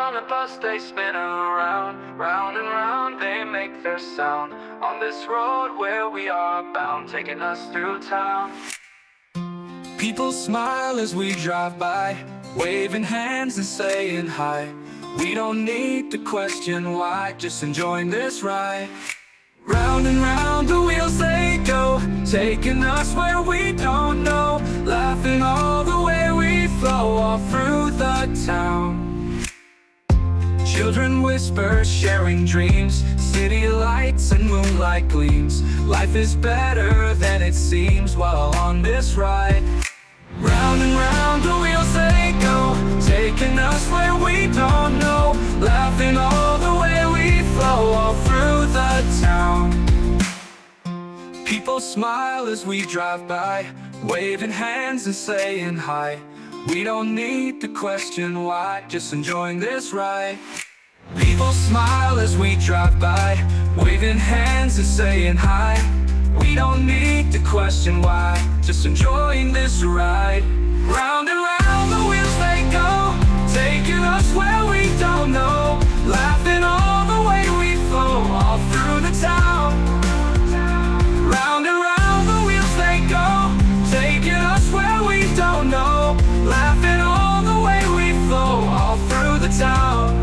on the bus, they spin around, round and round, they make their sound. On this road where we are bound, taking us through town. People smile as we drive by, waving hands and saying hi. We don't need to question why, just enjoying this ride. Round and round the wheels they go, taking us where we don't know, laughing all the way we flow, all through the town. Children whisper, sharing dreams, city lights and moonlight gleams. Life is better than it seems while on this ride. Round and round the wheels they go, taking us where we don't know, laughing all the way we flow, all through the town. People smile as we drive by, waving hands and saying hi. We don't need to question why, just enjoying this ride. People smile as we drive by, waving hands and saying hi. We don't need to question why, just enjoying this ride. Round and round the wheels they go, taking us where we don't know, laughing all the way we flow, all through the town. Round and round the wheels they go, taking us where we don't know, laughing all the way we flow, all through the town.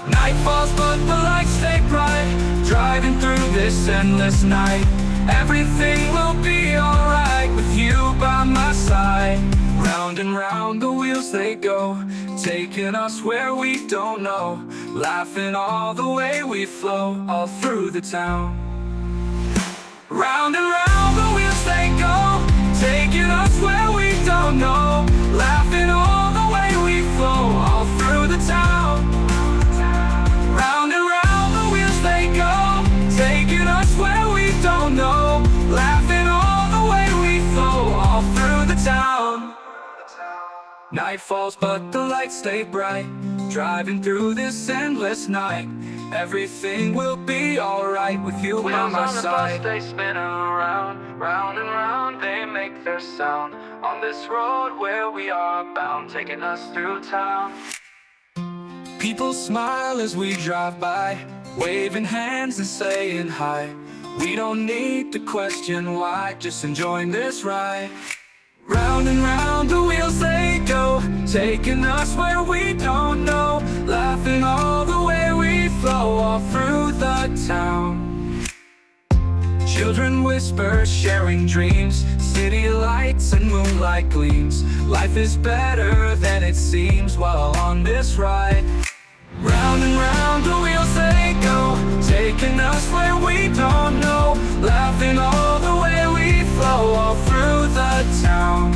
Night falls but the lights stay bright, driving through this endless night. Everything will be alright with you by my side. Round and round the wheels they go, taking us where we don't know, laughing all the way we flow, all through the town. Round and round the wheels they go, taking us where we don't know, laughing all the way we flow, all through the town. Round and round the wheels they go, taking us where we don't know, laughing all the way we flow, all through the town. Night falls but the lights stay bright, driving through this endless night. Everything will be alright with you by my side. Wheels on the bus, they spin around, round and round, they make their sound. On this road where we are bound, taking us through town. People smile as we drive by, waving hands and saying hi. We don't need to question why, just enjoying this ride. Round and round the wheels they go, taking us where we don't know, laughing all the way we flow, all through the town. Children whisper, sharing dreams, city lights and moonlight gleams. Life is better than it seems while on this ride. Round and round the wheels they go, taking us where we don't know, laughing all the way we flow, all through the town.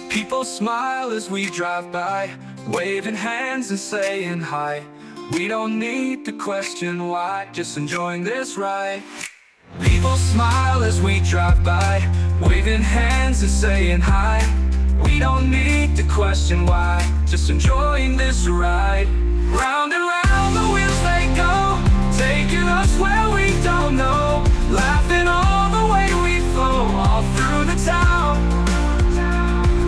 People smile as we drive by, waving hands and saying hi. We don't need to question why, just enjoying this ride. People smile as we drive by, waving hands and saying hi. We don't need to question why, just enjoying this ride. Round and round the wheels they go, taking us where we don't know, laughing all the way we flow, all through the town.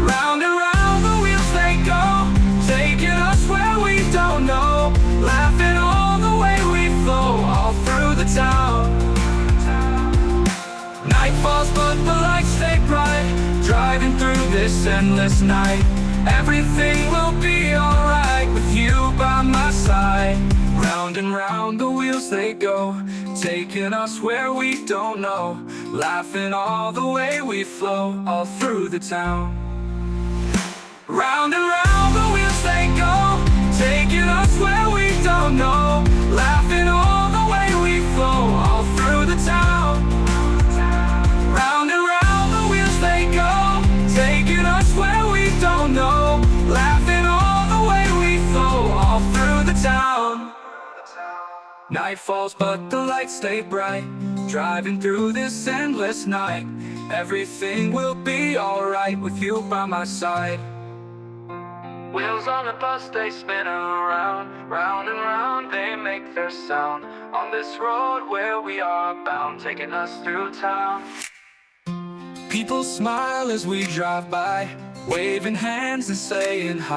Round and round the wheels they go, taking us where we don't know, laughing all the way we flow, all through the town. Night falls but the lights stay bright, driving through this endless night. Everything will be alright with you by my side. Round and round the wheels they go, taking us where we don't know, laughing all the way we flow, all through the town. Round and round the wheels they go, taking us where we don't know, laughing all the way we flow, all through the town. Round and round the wheels they go, taking us where we don't know, laughing all the way we flow, all through the town. Night falls but the lights stay bright, driving through this endless night. Everything will be alright with you by my side. Wheels on the bus, they spin around, round and round, they make their sound. On this road where we are bound, taking us through town. People smile as we drive by, waving hands and saying hi.